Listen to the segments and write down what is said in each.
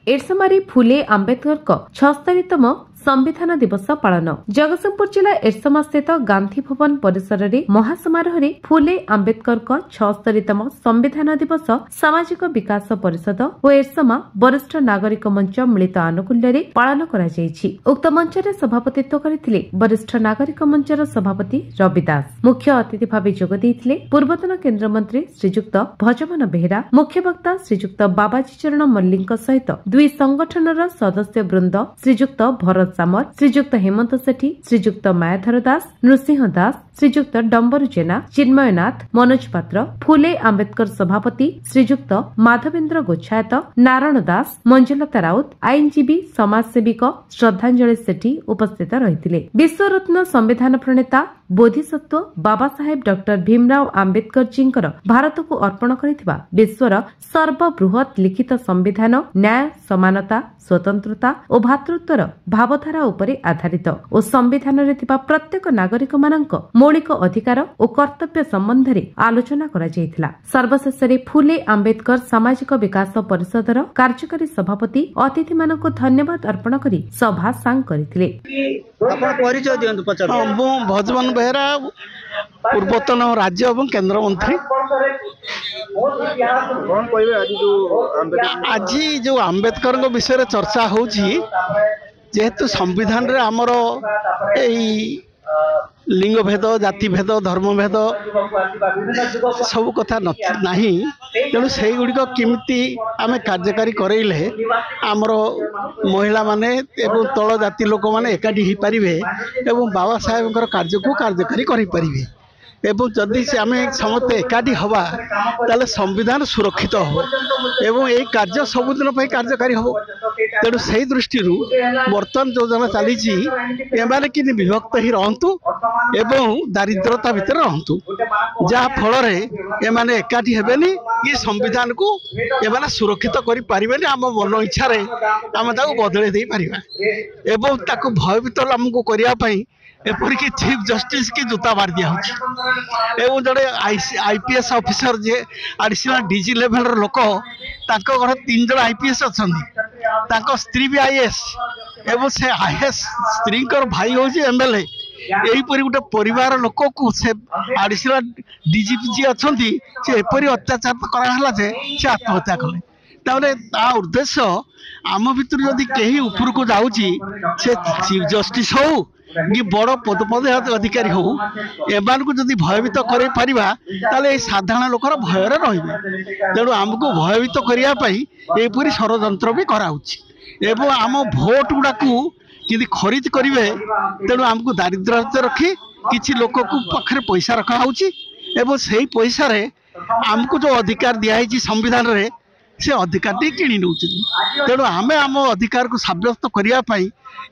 एरसमारी फुले आंबेडकर 76तम संविधान दिवस पालन जगतसिंहपुर जिला एरसमा स्थित गांधी भवन परिसर में महासमारोह फुले आंबेडकर 76तम संविधान दिवस सामाजिक विकास परिषद और एरसमा वरिष्ठ नागरिक मंच मिलित आनुकूल्य पालन कर उक्त मंच सभापतित्व करते वरिष्ठ नागरिक मंचर सभापति रवि दास मुख्य अतिथि भाव जोगदे पूर्वतन केन्द्रमंत्री श्रीजुक्त भजमन बेहेरा मुख्य वक्ता श्रीजुक्त बाबाजी चरण मल्लिक सहित दुई संगठनर सदस्य वृंद श्रीजुक्त भरत सामर श्रीजुक्त हेमंत सेठी श्रीजुक्त मायाधर दास नृसिंह दास श्रीजुक्त डम्बरू जेना चिन्मय नाथ मनोज पात्र फुले आंबेडकर सभापति श्रीजुक्त माधवेन्द्र गोच्छायत नारायण दास मंजुलता राउत आईनजीवी समाजसेविक श्रद्धांजलि सेठी उपस्थित रही विश्वरत्न संविधान प्रणेता बोधिसत्व बाबा साहेब डॉक्टर भीमराव आंबेडकर जी भारत को अर्पण कर विश्वर सर्वबृहत लिखित संविधान न्याय समानता स्वतंत्रता और भातृत्वर भावधारा उपरे आधारित और संविधान रे थिबा प्रत्येक नागरिक मानक मौलिक अधिकार और कर्तव्य संबंध में आलोचना करा जायथिला। सर्वशेष फुले आंबेडकर सामाजिक विकास परिषदर कार्यकारी सभापति अतिथि मानक धन्यवाद अर्पण करी सभा सांग करथिले। भजमन बेहेरा पूर्वतन राज्य एवं केंद्र मंत्री आज जो आंबेडकर विषय चर्चा होची जेहेतु संविधान रे आमर लिंग भेद जाति भेद धर्म भेद सब कथा नहीं तेणु से गुड़िक केमिति आम कार्यकारी करैले आमर महिला माने एवं तल जाति लोक माने एकाठी हो पारे एवं बाबा साहेब कार्य को कार्यकारी करें एवं जदि से आम समस्ते एकाठी हवा ताले संविधान सुरक्षित हो एवं यही कार्य सबुदिन कार्यकारी हम तेणु से दृष्टि बर्तमान योजना चली कि विभक्त ही रहतु एवं दारिद्रता भितर रहतु जहाँ फल एमाने एकाठी हेबेनी ये संविधान को एमाने सुरक्षित करें आम मन इच्छा आम बदल दे पारिबा एवं ताको भयभीत आमको करने एपरिक चीफ जस्टिस की जूता मार दिया एवं जड़े आईपीएस ऑफिसर जे एडिशनल डीजी लेवल लोक घर 3 जन आईपीएस अच्छा स्त्री भी आईएएस एवं से आईएएस स्त्री भाई हूँ एमएलए यहीपरी गोटे परिवार लोक को से एडिशनल डीजीपी जी अच्छा से एपरी अत्याचार कराला जे से आत्महत्या कले ताने ता उद्देश्य आम भितर जदि कहीं ऊपर को जाऊँगी से चीफ जस्टिस हो कि बड़ पद अधिकारी हो एमान को जदि भयभीत कर पारे साधारण लोकर भय रे तेणु आमको भयभीत करने षड़यंत्र भी कराऊँ आम भोट गुड़ा कि खरीद करेंगे तेणु आमको दारिद्र्य रखी किसी लोक पाखे पैसा रखा से पैसा आमको जो अधिकार दिखाई संविधान रे से अधिकार किणी नौ तेणु आम आम अधिकार को सब्यस्त करने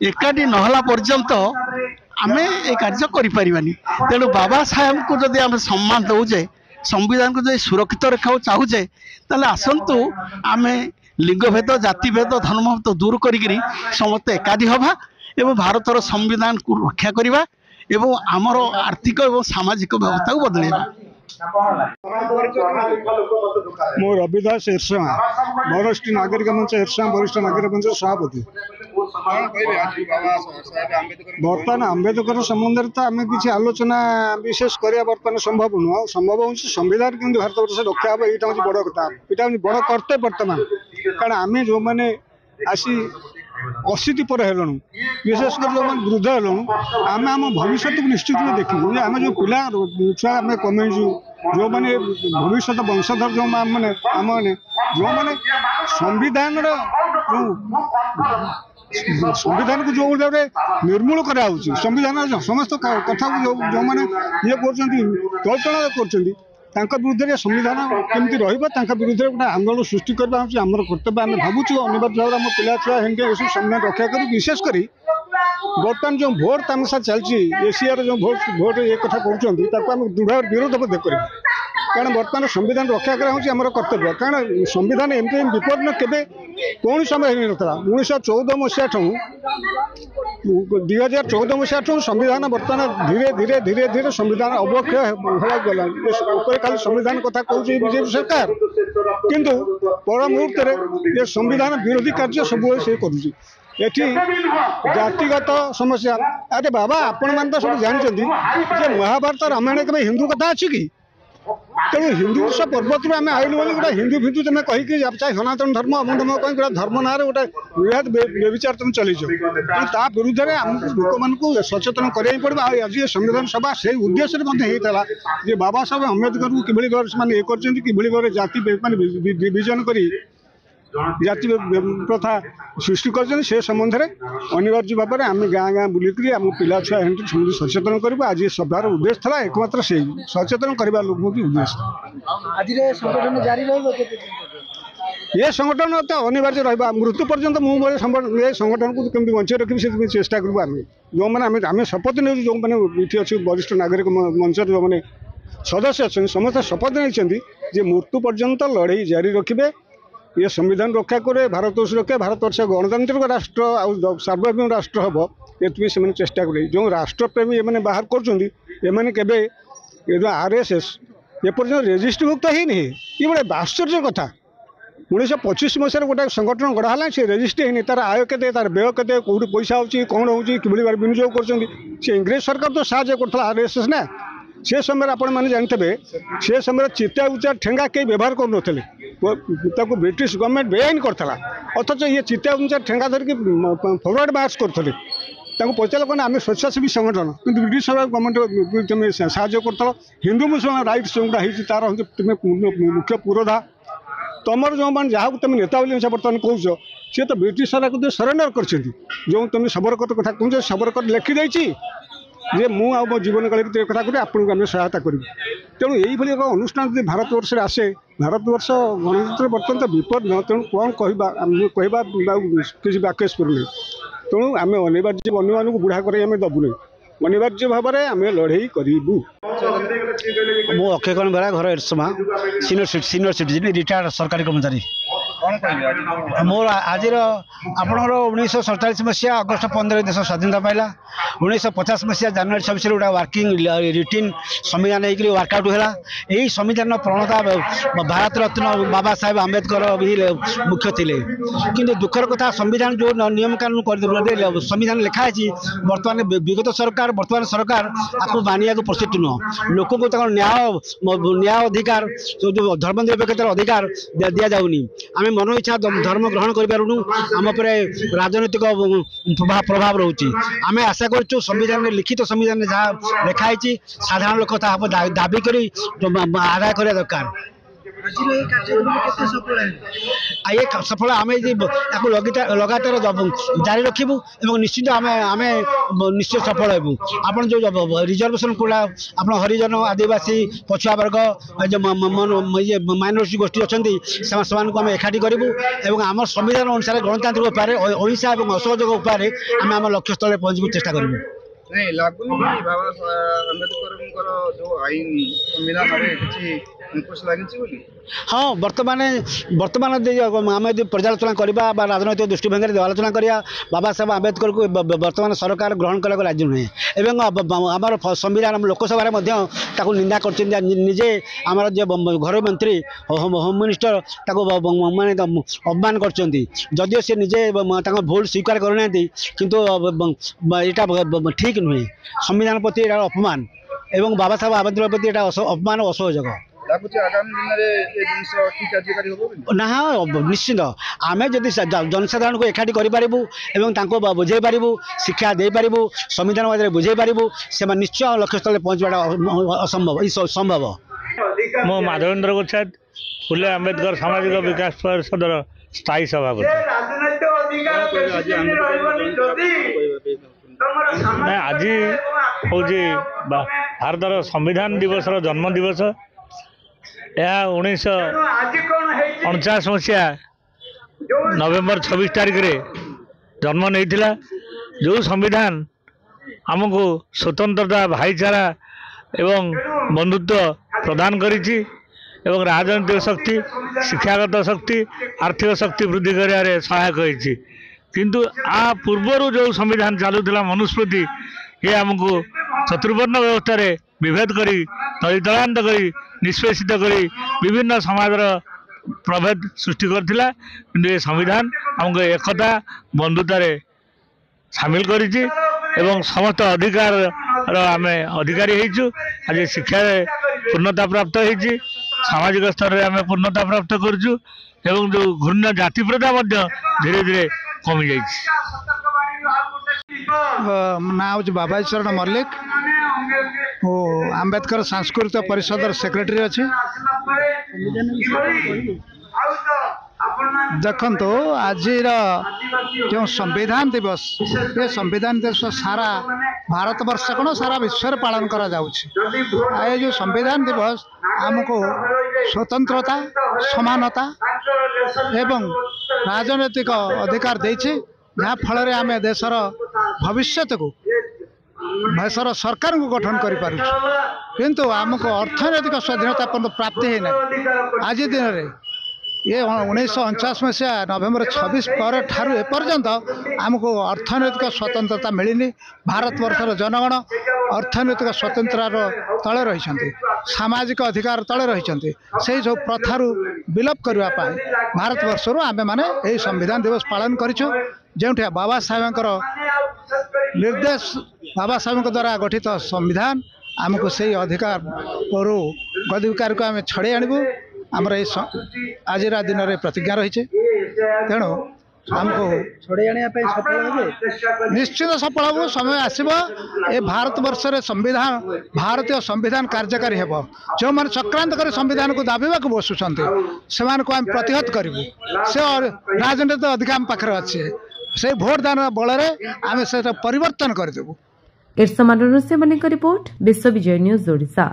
एकाठी नहला पर्यंत आम ए कार्य करें तेणु बाबा साहेब को जदि आम सम्मान दौचे संविधान को जो सुरक्षित रखा चाहूचे ताले आसतु आम लिंग भेद जाति भेद धर्म भेद दूर करी समस्ते एकाठी हवा एवं भारतर संविधान को रक्षा करवा एवं आमर आर्थिक और सामाजिक व्यवस्था को बदलवा। मो रविदास एरसमा वरिष्ठ नागरिक मंच एरसमा वरिष्ठ नागरिक मंच सभापति बर्तमान आंबेडकर संबंध तो आम किसी आलोचना विशेष करा बर्तमान संभव नुह संभव हो संविधान कि भारत वर्ष रक्षा हे यहाँ हूँ बड़ कथा यहाँ बड़ कर्तव्य बर्तमान कारण आम जो मैंने आसी 80 पर हेलुँ विशेषकर जो वृद्ध हेलुँ आम आम भविष्य को निश्चित देखू आम जो पिला छुआ आम कमेचु जो मैंने भविष्य वंशधर जो मैंने आम जो मैंने संविधान संविधान को जो गोटे निर्मूल करा संविधान समस्त कथा जो मैंने ये कर विरुद्ध में संविधान केमती विरुद्ध गोटे आंदोलन सृष्टि करवा आमर कर्तव्य आम भावुँ अनिवार्य भाव में पिला छुआ हेंगे सब संविधान रक्षा कर विशेषकर बर्तमान जो भोट तमाशा चलती एशियार जो भोट ये कथा कहते दृढ़ विरोध कर कारण बर्तमान संविधान रक्षा करार कर्तव्य कारण संविधान एमती विपन्न केवे कौन समय हो ना 1914 मसीहा 2014 मसीहा संविधान बर्तमान धीरे धीरे धीरे धीरे संविधान अवक्षय होगा खाली संविधान कथा कहूँ बीजेपी सरकार किंतु पर मुहूर्त ये संविधान विरोधी कार्य सब से करुँची एठी जातिगत समस्या। अरे बाबा आपण मान तो सब जानते महाभारत रामायण के हिंदू कथा अच्छी कि तेणु हिंदू पर्वत आम आइलु बोली गोटे हिंदू फिंदू तुम कहीकि चाहे सनातन धर्म अमु धर्म कहीं गोटे धर्म ना गोटे बृहत व्यभिचार तुम चलीच ता विरुद्ध में आम लोक मानू सचेतन कराई पड़ा। आज ये संविधान सभा से उद्देश्य बाबा साहेब अम्बेडकर को किभली भाव ये कर जाति विभाजन कर जाति प्रथा सृष्टि कर से संबंध में अनिवार्य भाव में आम गाँ गाँ बुलिक आम पिला छुआ समझ सचेतन करूँ। आज सभार उद्देश्य था एकमात्र से सचेतन करने लोक की उद्देश्य संगठन जारी ये संगठन तो अनिवार्य रहा मृत्यु पर्यंत मुझे संगठन को कमी बचाई रखी से चेष्टा करूँ। आम जो मैंने आम शपथ नहीं जो मैंने ये अच्छे वरिष्ठ नागरिक मंच जो मैंने सदस्य अच्छा समस्त शपथ नहीं मृत्यु पर्यंत लड़ाई जारी रखिए। ये संविधान रक्षा करे भारत रक्षा भारत वर्ष गणतांत्रिक राष्ट्र आ सार्वभौम राष्ट्र हम ये चेष्टा करें। जो राष्ट्रप्रेमी ये बाहर कर RSS एपर्यंत रेजिस्ट्रीभुक्त ही नहीं ये बड़े आश्चर्य कथा। 1925 मसीह गोटे संगठन गढ़ा से रेजिस्ट्री है तार आय के तार व्यय के कौट पैसा होची कौन होची कि विनियोग कर इंग्रेज सरकार तो साहय कर RSS ना से समय आपण मैंने जानते से समय चिता उचा ठेंगा कई व्यवहार कर ब्रिटिश गवर्नमेंट बेआईन करता अथच ये चिता उचा ठेंगा धरिकी फरवर्ड मार्च करते पचार कौन आम स्वेच्छासेवी संगठन कि ब्रिटिश गवर्नमेंट तुम साहय कर हिंदू मुसलमान राइट्स जोटा तार तुम मुख्य पुरोधा तुम जो मैंने जहाँ तुम नेता बर्तमान कौच सी तो ब्रिटिश सरकार को सरेंडर कर जो तुम सबरकर कथा कौच सबरकर लिखिदी जे मु मो जीवन काल कथा करें आपको आम सहायता करूँ। तेणु यही एक अनुष्ठान जो भारतवर्ष आसे भारतवर्ष गणतंत्र बर्तमान तो विपद न तेणु कौन कहवा किसी बाक्यस करूँ। तेणु आम अनिवार्य अन्य बुढ़ा कर दबुना अनिवार्य भाव में आम लड़े करूँ। मु अक्षय कर्ण बेरा घर एरसमा सीनियर सिटीजन रिटायर्ड सरकारी कर्मचारी मोर आज आपणर 1947 मसीहा अगस्ट 15 देश स्वाधीनता पाइला 1950 मसीहा जनवरी 26 गोटे वर्किंग रिटिन संविधान होकर वर्कआउट है। यही संविधान प्रणता भारत रत्न बाबा साहेब आम्बेडकर भी मुख्य थे कि दुखर कथा संविधान जो नियम कानून कर संविधान लिखाई बर्तमान विगत सरकार वर्तमान सरकार आपको मानिया को प्रस्तुत नुह लोक को न्याय अधिकार जो धर्मनिरपेक्षतार अधिकार दि जाऊनी आम मन इच्छा धर्म ग्रहण करूँ आम राजनैतिक प्रभाव रोचे आम आशा करूँ संविधान लिखित संविधान जहाँ लिखाई साधारण लोक दाबी कर आदाय करने दरकार। ये सफल आम लगातार जारी रखू और निश्चित आम निश्चय सफल हेबू। आप जो रिजर्वेशन कोड़ा आप हरिजन आदिवासी पछुआ वर्ग जो माइनोरिटी गोष्ठी अच्छा से आम एकाठी करूँ आम संविधान अनुसार गणतांत्रिक उपाय अहिंसा और असहयोग उपाय आम आम लक्ष्य स्थल पहुँच चेष्टा करूँ। नहीं लागुनी बाबा अम्बेडकर जो आईन संविधान किसी अंकुश लगी। हाँ वर्तमान आम यदि पर्यालोचना करवा राजनैतिक दृष्टिभंगी आलोचना करा बाबा साहेब आम्बेडकर को वर्तमान सरकार ग्रहण करने राजी नुहे आम संविधान लोकसभा निंदा करजे आमर जो घर मंत्री होम मिनिस्टर माने अपमान करदियो सी निजे भूल स्वीकार करना किंतु यहाँ ठीक नुहे संविधान प्रति अपमान एवं बाबा साहेब आम्बेडकर प्रति अपमान असहयोग ना निश्चित आम जदि जनसाधारण को एकाठी कर बुझे पारू शिक्षा दे पारू संविधान बारे बुझे पारू से निश्चय लक्ष्य स्थल पहुँचवा असंभव संभव। मो माधवेन्द्र गोच्छाद फुले आम्बेडकर सामाजिक विकास परिषद स्थायी सभापति। आज हूँ भारतर संविधान दिवस जन्म दिवस यह 1949 मसीहा नवेम्बर 26 तारीख रे जन्म नहीं जो संविधान आमको स्वतंत्रता भाईचारा एवं बंधुत्व प्रदान करिछि एवं राजनीतिक शक्ति शिक्षागत शक्ति आर्थिक शक्ति वृद्धि कर सहायक होइछि किंतु आ पूर्वर जो संविधान चलुला मनुस्मृति ये आमको चतुर्वर्ण व्यवस्था रे विभेद करी दलितरांत करी निष्पेषित करी विभिन्न समाज प्रभेद सृष्टि करथिला किंतु ये संविधान हमको एकता बंधुता रे शामिल करिछि एवं समस्त अधिकार आम अधिकारी होइछु। आज शिक्षा पूर्णता प्राप्त होइछि, सामाजिक स्तर में आम पूर्णता प्राप्त करछु एवं जो घृण्य जाति प्रथा मध्य धीरे धीरे कमी जाइछि। ना हूँ बाबा चरण मल्लिक वो आंबेडकर सांस्कृतिक परिषद सेक्रेटरी अच्छी। देखो आज जो संविधान दिवस ये संविधान दिवस सारा भारत वर्ष कौन सारा विश्व पालन करा ये जो संविधान दिवस आमको स्वतंत्रता समानता एवं राजनैतिक अधिकार देछि जहाँ फल आम देशर भविष्य को देशर सरकार को गठन कर किंतु आमको अर्थनैतिक स्वाधीनता प्राप्ति है ना। आज दिन में ये 1949 मसीहा नवेम्बर 26 पर ठारू एपर्यंत आमको अर्थनैतिक स्वतंत्रता मिलनी। भारतवर्षर जनगण अर्थनैतिक स्वतंत्रता तले रही सामाजिक अधिकार तले रही से जो प्रथारू विलोप करने भारतवर्षर आमे माने यही संविधान दिवस पालन करिछु जो बाबा साहेब निर्देश बाबा साहेब द्वारा गठित संविधान आमको से अधिकार गदिकार को आम छड़े आणबू आमर आज दिन में प्रतिज्ञा रही तेणु आमको छड़े आने निश्चित सफल हम समय आसब। ए भारत वर्ष संविधान भारतीय संविधान कार्यकारी हेब जो मैंने चक्रांत कर संविधान को दाबा को बसुँच से आम प्रतिहत करूँ से राजनीतिक अधिकार आम पाखे अच्छे से भोट दान बल आम से परिवर्तन करदेबू। एरसमानर से रिपोर्ट विश्व विजय न्यूज ओडिशा।